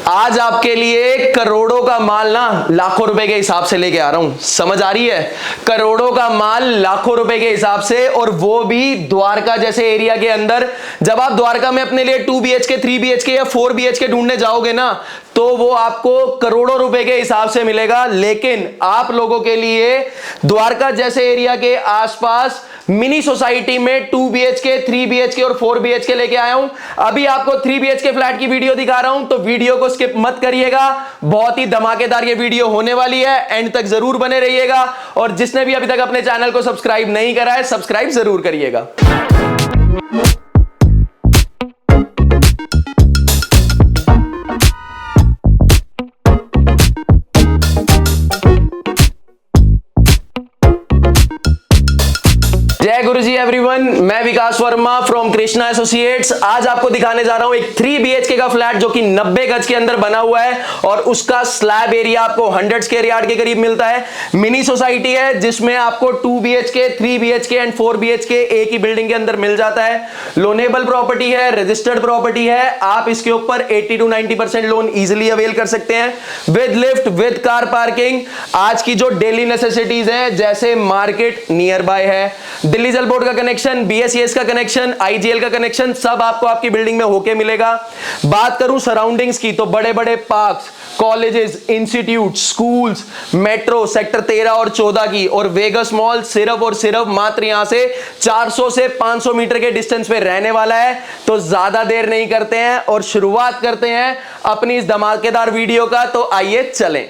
आज आपके लिए करोड़ों का माल ना लाखों रुपए के हिसाब से लेके आ रहा हूं। समझ आ रही है? करोड़ों का माल लाखों रुपए के हिसाब से, और वो भी द्वारका जैसे एरिया के अंदर। जब आप द्वारका में अपने लिए 2 BHK 3 BHK या 4 BHK ढूंढने जाओगे ना, तो वो आपको करोड़ों रुपए के हिसाब से मिलेगा। लेकिन आप लोगों के लिए द्वारका जैसे एरिया के आसपास मिनी सोसाइटी में 2 BHK 3 BHK और 4 BHK लेके आया हूं। अभी आपको 3 BHK फ्लैट की वीडियो दिखा रहा हूं, तो वीडियो को स्किप मत करिएगा। बहुत ही धमाकेदार ये वीडियो होने वाली है, एंड तक जरूर बने रहिएगा। और जिसने भी अभी तक अपने चैनल को सब्सक्राइब नहीं करा है, सब्सक्राइब जरूर करिएगा। जय गुरुजी एवरीवन, मैं विकास वर्मा फ्रॉम कृष्णा एसोसिएट्स। आज आपको दिखाने जा रहा हूं एक 3 BHK का फ्लैट जो कि 90 गज के अंदर बना हुआ है, और उसका स्लैब एरिया आपको 100 स्क्वायर यार्ड के करीब मिलता है। मिनी सोसाइटी है जिसमें आपको 2 BHK 3 BHK एंड 4 BHK एक ही बिल्डिंग के अंदर मिल जाता है। लोनेबल प्रॉपर्टी है, रजिस्टर्ड प्रॉपर्टी है। आप इसके ऊपर 80 to 90% लोन इजिली अवेल कर सकते हैं, with lift, with car parking. आज की जो डेली नेसेसिटीज है, जैसे मार्केट नियर बाय है, दिल्ली जल बोर्ड का कनेक्शन, BSES का कनेक्शन, IGL का कनेक्शन, सब आपको आपकी बिल्डिंग में होके मिलेगा। बात करूं सराउंडिंग्स की, तो बड़े बड़े parks, colleges, institute, schools, metro sector 13 और 14 की, और वेगस मॉल सिर्फ और सिर्फ मात्र यहां से 400 से 500 मीटर के डिस्टेंस पे रहने वाला है। तो ज्यादा देर नहीं करते हैं और शुरुआत करते हैं अपनी इस धमाकेदार वीडियो का। तो आइए चलें।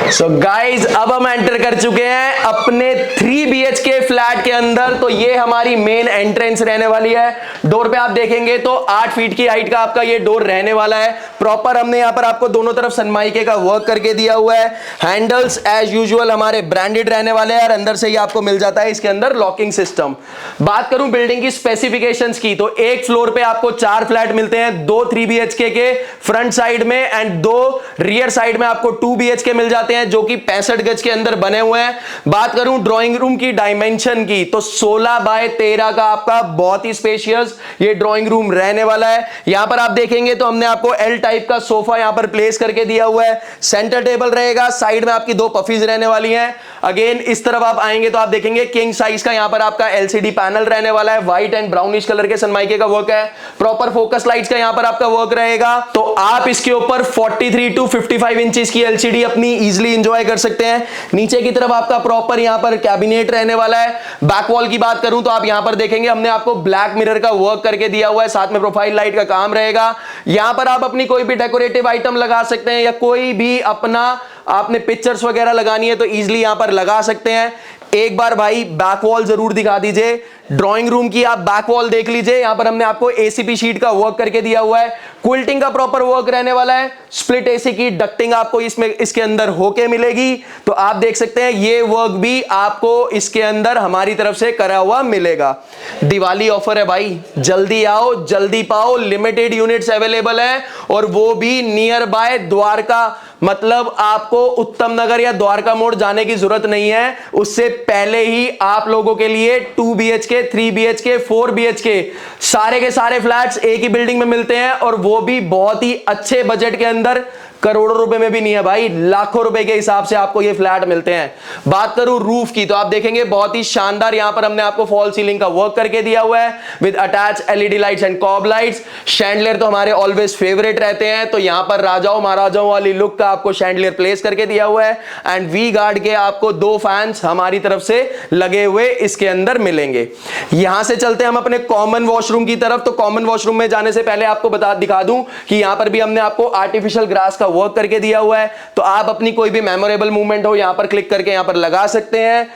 सो गाइज, अब हम एंटर कर चुके हैं अपने 3 BHK फ्लैट के अंदर। तो ये हमारी मेन एंट्रेंस रहने वाली है। डोर पे आप देखेंगे तो 8 फीट की हाइट का आपका ये डोर रहने वाला है। प्रॉपर हमने यहाँ पर आपको दोनों तरफ सनमाइके का वर्क करके दिया हुआ है। हैंडल्स एज यूजुअल हमारे ब्रांडेड रहने वाले हैं, और अंदर से ही आपको मिल जाता है इसके अंदर लॉकिंग सिस्टम। बात करूं बिल्डिंग की स्पेसिफिकेशंस की, तो एक फ्लोर पे आपको 4 फ्लैट मिलते हैं, 2 3 BHK के फ्रंट साइड में एंड 2 रियर साइड में आपको 2 BHK मिल जाते हैं, जो कि 65 गज के अंदर बने हुए हैं। बात करूं ड्राइंग रूम की डायमेंशन की, तो 16 बाय 13 का आपका बहुत ही स्पेशियस ये ड्राइंग रूम रहने वाला है। यहां पर आप देखेंगे तो हमने आपको L टाइप का सोफा यहां पर प्लेस करके दिया हुआ है। सेंटर टेबल रहेगा, साइड में आपकी 2 पफीज रहने वाली हैं। अगेन इस तरफ आप आएंगे तो आप देखेंगे किंग साइज का यहां पर आपका LCD पैनल रहने वाला है। व्हाइट एंड ब्राउनिश कलर के सनमाइके का वर्क है। प्रॉपर फोकस लाइट्स का यहां पर आपका वर्क रहेगा। तो आप इसके ऊपर 43 to 55 इंचेस की LCD अपनी इजिली एंजॉय कर सकते हैं। नीचे की तरफ आपका प्रॉपर यहां पर कैबिनेट रहने वाला है। बैक वॉल की बात करूं तो आप यहां पर देखेंगे हमने आपको ब्लैक मिरर का वर्क करके दिया हुआ है, साथ में प्रोफाइल लाइट का काम रहेगा। यहां पर आप अपनी कोई भी डेकोरेटिव आइटम लगा सकते हैं, या कोई भी अपना आपने पिक्चर्स वगैरह लगानी है तो इजिली यहां पर लगा सकते हैं। एक बार भाई बैक वॉल जरूर दिखा दीजिए। ड्राइंग रूम की आप बैक वॉल देख लीजिए, यहां पर हमने आपको ACP शीट का वर्क करके दिया हुआ है। क्विल्टिंग का प्रॉपर वर्क रहने वाला है। स्प्लिट AC की डक्टिंग आपको इसके अंदर होके मिलेगी। तो आप देख सकते हैं ये वर्क भी आपको इसके अंदर हमारी तरफ से करा हुआ मिलेगा। दिवाली ऑफर है भाई, जल्दी आओ जल्दी पाओ। लिमिटेड यूनिट्स अवेलेबल है, और वो भी नियर बाय द्वारका। मतलब आपको उत्तम नगर या द्वारका मोड़ जाने की जरूरत नहीं है। उससे पहले ही आप लोगों के लिए 2 BHK 3 BHK 4 BHK सारे के सारे फ्लैट्स एक ही बिल्डिंग में मिलते हैं, और वो भी बहुत ही अच्छे बजट के अंदर। करोड़ों रुपए में भी नहीं है भाई, लाखों रुपए के हिसाब से आपको ये फ्लैट मिलते हैं। बात करूं रूफ की, तो आप देखेंगे बहुत ही शानदार यहां पर हमने आपको फॉल सीलिंग का वर्क करके दिया हुआ है, with attach LED lights and cob lights. Chandelier तो हमारे ऑलवेज फेवरेट रहते हैं, तो यहां पर राजाओं महाराजाओं वाली लुक का आपको शैंडलियर प्लेस करके दिया हुआ है। एंड वी गार्ड के आपको 2 फैंस हमारी तरफ से लगे हुए इसके अंदर मिलेंगे। यहां से चलते हैं हम अपने कॉमन वॉशरूम की तरफ। तो कॉमन वॉशरूम में जाने से पहले आपको दिखा दूं कि यहां पर भी हमने आपको आर्टिफिशियल ग्रास का वर्क करके दिया हुआ है। तो आप अपनी कोई भी मेमोरेबल मूवमेंट हो यहां पर क्लिक करके यहां पर लगा सकते हैं।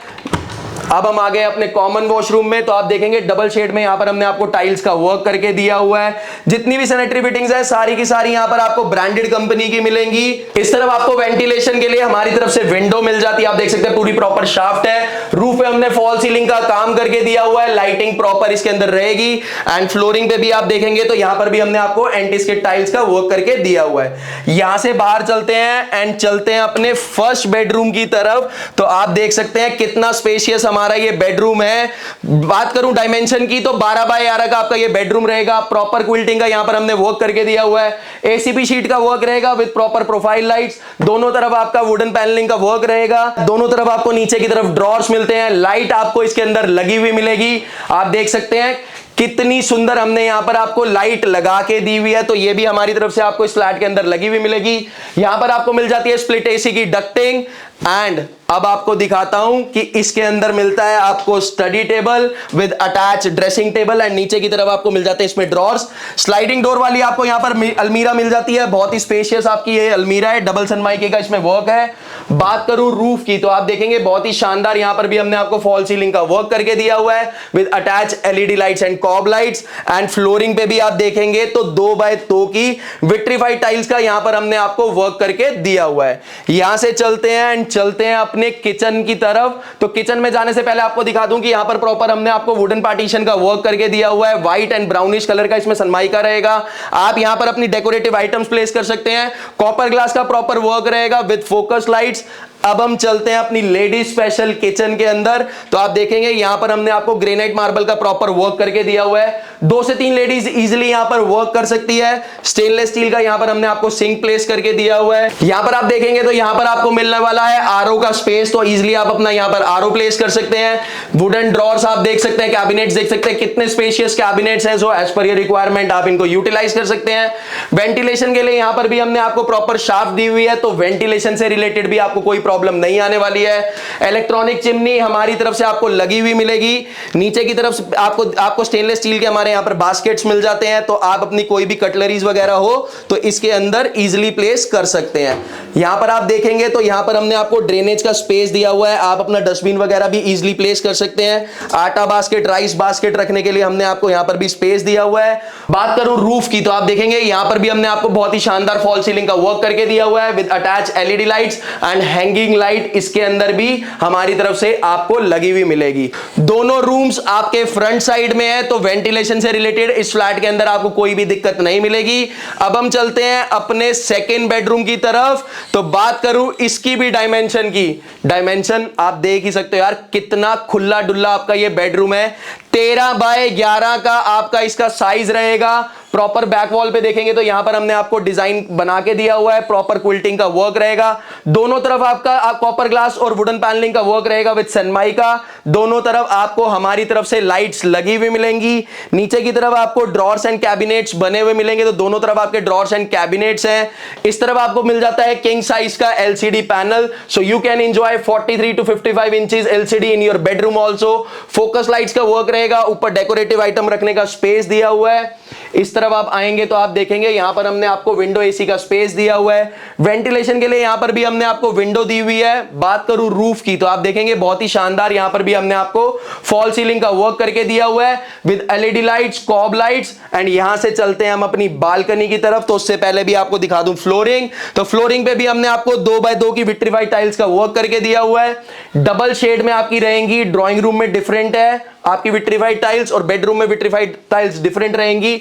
अब हम आ गए अपने कॉमन वॉशरूम में, तो आप देखेंगे डबल शेड में यहां पर हमने आपको टाइल्स का वर्क करके दिया हुआ है। जितनी भी सैनिटरी फिटिंग्स है सारी की सारी यहां पर आपको ब्रांडेड कंपनी की मिलेंगी। इस तरफ आपको वेंटिलेशन के लिए हमारी तरफ से विंडो मिल जाती है। आप देख सकते हैं पूरी प्रॉपर शाफ्ट है। रूफ पे हमने फॉल सीलिंग का काम करके दिया हुआ है। लाइटिंग प्रॉपर इसके अंदर रहेगी। एंड फ्लोरिंग पे भी आप देखेंगे तो यहां पर भी हमने आपको एंटी स्किड टाइल्स का वर्क करके दिया हुआ है। यहां से बाहर चलते हैं एंड चलते हैं अपने फर्स्ट बेडरूम की तरफ। तो आप देख सकते हैं कितना स्पेशियस हमारा ये बेडरूम है। बात करूं डायमेंशन की तो 12 बाय 11 का आपका ये बेडरूम रहेगा। प्रॉपर क्विल्टिंग का यहां पर हमने वर्क करके दिया हुआ है। एसीपी शीट का वर्क रहेगा विद प्रॉपर प्रोफाइल लाइट्स। दोनों तरफ आपका वुडन पैनलिंग का वर्क रहेगा। दोनों तरफ आपको नीचे की तरफ ड्रॉर्स मिलते हैं। लाइट आपको इसके अंदर लगी हुई मिलेगी। आप देख सकते हैं कितनी सुंदर हमने यहां पर आपको लाइट लगा के दी हुई है। तो ये भी हमारी तरफ से आपको इस फ्लैट के अंदर लगी हुई मिलेगी। यहां पर आपको मिल जाती है स्प्लिट एसी की डक्टिंग। एंड अब आपको दिखाता हूं कि इसके अंदर मिलता है आपको study table with attach dressing table and नीचे की तरफ आपको मिल जाते हैं इसमें ड्रॉर्स। स्लाइडिंग डोर वाली आपको यहां पर अलमीरा मिल जाती है। बहुत ही स्पेशियस आपकी ये अलमीरा है। डबल सनमाइके का इसमें वर्क है। बात करूं रूफ की तो आप देखेंगे बहुत ही शानदार यहां पर भी हमने आपको फॉल सीलिंग का वर्क करके दिया हुआ है with attach LED lights and cob lights. And flooring पे भी आप देखेंगे तो 2 बाय 2 की विट्रीफाइड टाइल्स का यहां पर हमने आपको वर्क करके दिया हुआ है। यहां से चलते हैं एंड चलते हैं अपने किचन की तरफ। तो किचन में जाने से पहले आपको दिखा दूं कि यहां पर प्रॉपर हमने आपको वुडन पार्टीशन का वर्क करके दिया हुआ है। व्हाइट एंड ब्राउनिश कलर का इसमें सनमाइका रहेगा। आप यहां पर अपनी डेकोरेटिव आइटम्स प्लेस कर सकते हैं। कॉपर ग्लास का प्रॉपर वर्क रहेगा विद फोकस लाइट्स। अब हम चलते हैं अपनी लेडीज स्पेशल किचन के अंदर। तो आप देखेंगे यहां पर हमने आपको ग्रेनाइट मार्बल का प्रॉपर वर्क करके दिया हुआ है। 2 से 3 लेडीज इजीली यहां पर वर्क कर सकती है। स्टेनलेस स्टील का यहां पर हमने आपको सिंक प्लेस करके दिया हुआ है। यहां पर आप देखेंगे तो यहां पर आपको मिलने वाला है आरओ का स्पेस। तो इजीली आप अपना यहां पर आरओ प्लेस कर सकते हैं। वुडन ड्रॉर्स आप देख सकते हैं। कैबिनेट्स देख सकते हैं कितने स्पेशियस कैबिनेट्स हैं। So as per your requirement आप इनको यूटिलाइज कर सकते हैं। वेंटिलेशन के लिए यहां पर भी हमने आपको प्रॉपर शाफ्ट दी हुई है। तो वेंटिलेशन से रिलेटेड भी आपको कोई प्रॉब्लम नहीं आने वाली है। इलेक्ट्रॉनिक चिमनी हमारी तरफ से आपको लगी हुई मिलेगी। नीचे की तरफ आपको स्टेनलेस स्टील के हमारे यहां पर बास्केट्स मिल जाते हैं। तो आप अपनी कोई भी कटलरीज वगैरह हो तो इसके अंदर इजीली प्लेस कर सकते हैं। यहां पर आप देखेंगे तो यहां पर हमने आपको ड्रेनेज का स्पेस दिया हुआ है। आप अपना डस्टबिन वगैरह भी इजीली प्लेस कर सकते हैं। आटा बास्केट, राइस बास्केट रखने के लिए हमने आपको यहां पर भी स्पेस दिया हुआ है। बात करूं रूफ की तो आप देखेंगे यहां पर भी हमने आपको बहुत ही शानदार फॉल सीलिंग का वर्क करके दिया हुआ है with attach LED lights and hanging light इसके अंदर भी हमारी तरफ से आपको लगी हुई मिलेगी। दोनों रूम्स आपके फ्रंट साइड में है। तो वेंटिलेशन से रिलेटेड इस फ्लैट के अंदर आपको कोई भी दिक्कत नहीं मिलेगी। अब हम चलते हैं अपने सेकेंड बेडरूम की तरफ। तो बात करूं इसकी भी डायमेंशन की। डायमेंशन आप देख ही सकते हो यार कितना खुला डुल्ला आपका ये बेडरूम है। 13 बाय 11 का आपका इसका साइज रहेगा। प्रॉपर बैक वॉल पे देखेंगे तो यहां पर हमने आपको डिजाइन बना के दिया हुआ है। प्रॉपर क्विल्टिंग का वर्क रहेगा। दोनों तरफ आपका कॉपर ग्लास और वुडन पैनलिंग का वर्क रहेगा विद सनमाइका। दोनों तरफ आपको हमारी तरफ से लाइट्स लगी हुई मिलेंगी। नीचे की तरफ आपको ड्रॉर्स एंड कैबिनेट्स बने हुए मिलेंगे। तो दोनों तरफ आपके ड्रॉर्स एंड कैबिनेट्स हैं। इस तरफ आपको मिल जाता है किंग साइज का LCD panel. So you can enjoy 43 to 55 inches LCD in your bedroom also. Focus lights का वर्क रहेगा। ऊपर डेकोरेटिव आइटम रखने का स्पेस दिया हुआ है। इस तरफ आप आएंगे तो आप देखेंगे यहां पर हमने आपको विंडो एसी का स्पेस दिया हुआ है। वेंटिलेशन के लिए यहां पर भी हमने आपको विंडो दी हुई है। बात करूं रूफ की तो आप देखेंगे बहुत ही शानदार यहां पर भी हमने आपको फॉल सीलिंग का वर्क करके दिया हुआ है with LED lights, cob lights. And यहां से चलते हैं हम अपनी बालकनी की तरफ। तो उससे पहले भी आपको दिखा दूं फ्लोरिंग। तो फ्लोरिंग पे भी हमने आपको 2 बाय 2 की विट्रीफाइड टाइल्स का वर्क करके दिया हुआ है। डबल शेड में आपकी रहेंगी। ड्राइंग रूम में डिफरेंट है आपकी विट्रीफाइड टाइल्स और बेडरूम में विट्रीफाइड टाइल्स डिफरेंट रहेंगी।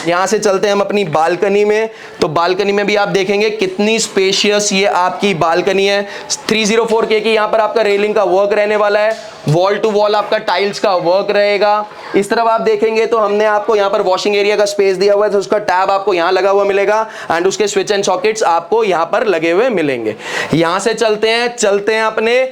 यहां से चलते हैं हम अपनी बालकनी में। तो बालकनी में भी आप देखेंगे कितनी स्पेशियस ये आपकी बालकनी है। 304K की यहां पर आपका रेलिंग का वर्क रहने वाला है। वॉल टू वॉल आपका टाइल्स का वर्क रहेगा। इस तरफ आप देखेंगे तो हमने आपको यहां पर वॉशिंग एरिया का स्पेस दिया हुआ है। तो उसका टैब आपको यहां लगा हुआ मिलेगा एंड उसके स्विच एंड सॉकेट्स आपको यहां पर लगे हुए मिलेंगे। यहां से चलते हैं अपने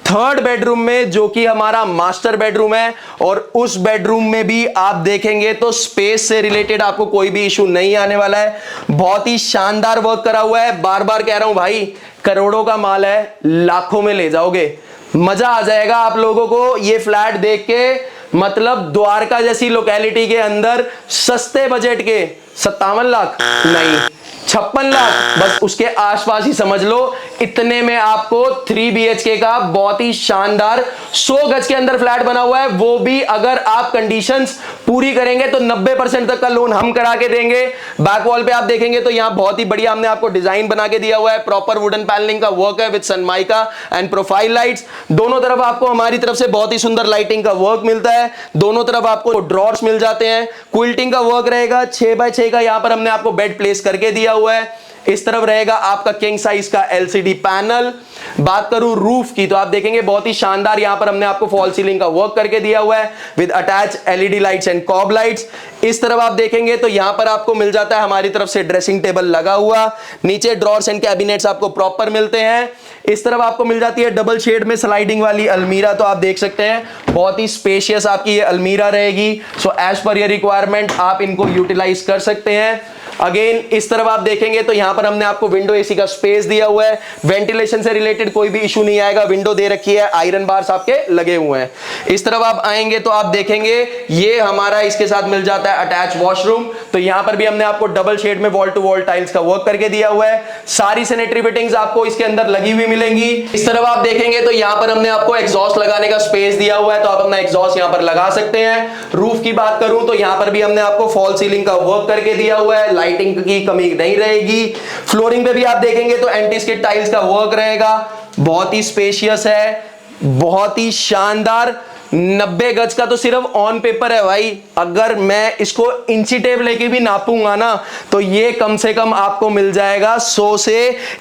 थर्ड बेडरूम में जो कि हमारा मास्टर बेडरूम है। और उस बेडरूम में भी आप देखेंगे तो स्पेस से रिलेटेड आपको कोई भी इशू नहीं आने वाला है। बहुत ही शानदार वर्क करा हुआ है। बार बार कह रहा हूं भाई करोड़ों का माल है, लाखों में ले जाओगे। मजा आ जाएगा आप लोगों को ये फ्लैट देख के। मतलब द्वारका जैसी लोकेलिटी के अंदर सस्ते बजट के 57 लाख नहीं 56 लाख बस उसके आसपास ही समझ लो। इतने में आपको 3 BHK का बहुत ही शानदार 100 गज के अंदर फ्लैट बना हुआ है। वो भी अगर आप कंडीशंस पूरी करेंगे तो 90% तक का लोन हम करा के देंगे। बैक वॉल पे आप देखेंगे तो यहां बहुत ही बढ़िया हमने आपको डिजाइन बना के दिया हुआ है। प्रॉपर वुडन पैनलिंग का वर्क है with Sunmica and profile lights. दोनों तरफ आपको हमारी तरफ से बहुत ही सुंदर लाइटिंग का वर्क मिलता है। दोनों तरफ आपको ड्रॉर्स मिल जाते हैं। क्विल्टिंग का वर्क रहेगा। 6 बाय 6 का यहां पर हमने आपको बेड प्लेस करके दिया हुआ है। इस तरफ रहेगा आपका किंग साइज का एलसीडी पैनल। बात करूं रूफ की तो आप देखेंगे बहुत ही शानदार यहां पर हमने आपको फॉल सीलिंग का वर्क करके दिया हुआ है with attach LED lights and cob lights. इस तरफ आप देखेंगे तो यहां पर आपको मिल जाता है हमारी तरफ से ड्रेसिंग टेबल लगा हुआ, नीचे ड्रॉर्स एंड कैबिनेट्स आपको प्रॉपर मिलते हैं। इस तरफ आपको मिल जाती है डबल शेड में स्लाइडिंग वाली अलमीरा, तो आप देख सकते हैं बहुत ही स्पेशियस आपकी ये अलमीरा रहेगी। So as per your requirement आप इनको यूटिलाइज कर सकते हैं। अगेन इस तरफ आप देखेंगे तो यहां पर हमने आपको विंडो एसी का स्पेस दिया हुआ है, वेंटिलेशन से रिलेटेड कोई भी इशू नहीं आएगा, विंडो दे रखी है, आयरन बार्स आपके लगे हुए हैं। इस तरफ आप आएंगे तो आप देखेंगे ये हमारा इसके साथ मिल जाता है अटैच वॉशरूम, तो यहां पर भी हमने आपको डबल शेड में वॉल टू वॉल टाइल्स का वर्क करके दिया हुआ है। सारी सैनिटरी फिटिंग्स आपको इसके अंदर लगी हुई मिलेंगी। इस तरफ आप देखेंगे तो यहां पर हमने आपको एग्जॉस्ट लगाने का स्पेस दिया हुआ है, तो आप अपना एग्जॉस्ट यहां पर लगा सकते हैं। रूफ की बात करूं तो यहां पर भी हमने आपको फॉल सीलिंग का वर्क करके दिया हुआ है, लाइटिंग की कमी नहीं रहेगी। फ्लोरिंग पे भी आप देखेंगे तो एंटी स्किड टाइल्स का वर्क रहेगा, बहुत ही स्पेशियस है, बहुत ही शानदार। 90 गज का तो सिर्फ ऑन पेपर है भाई, अगर मैं इसको इंची टेप लेके भी नापूंगा ना तो ये कम से कम आपको मिल जाएगा 100 से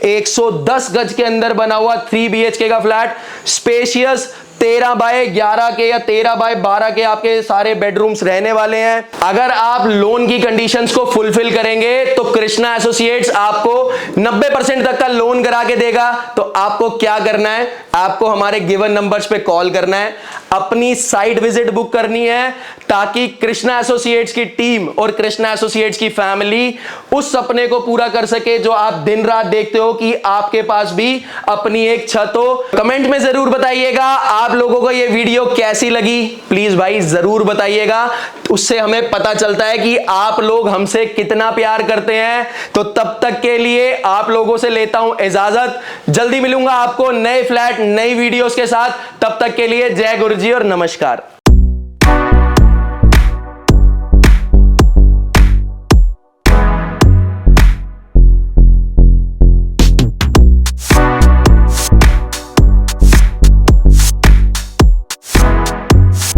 110 गज के अंदर बना हुआ 3 BHK का फ्लैट। स्पेशियस 13 बाय 11 के या 13 बाय 12 के आपके सारे बेडरूम्स रहने वाले हैं। अगर आप लोन की कंडीशंस को फुलफिल करेंगे तो कृष्णा एसोसिएट्स आपको 90% तक का लोन करा के देगा। तो आपको क्या करना है, आपको हमारे गिवन नंबर्स पे कॉल करना है, अपनी साइट विजिट बुक करनी है, ताकि कृष्णा एसोसिएट्स की टीम और कृष्णा एसोसिएट्स की फैमिली उस सपने को पूरा कर सके जो आप दिन रात देखते हो कि आपके पास भी अपनी एक छत हो। कमेंट में जरूर बताइएगा आप लोगों को ये वीडियो कैसी लगी, प्लीज भाई जरूर बताइएगा, उससे हमें पता चलता है कि आप लोग हमसे कितना प्यार करते हैं। तो तब तक के लिए आप लोगों से लेता हूं इजाजत, जल्दी मिलूंगा आपको नए फ्लैट नई वीडियोस के साथ। तब तक के लिए जय गुरुजी और नमस्कार।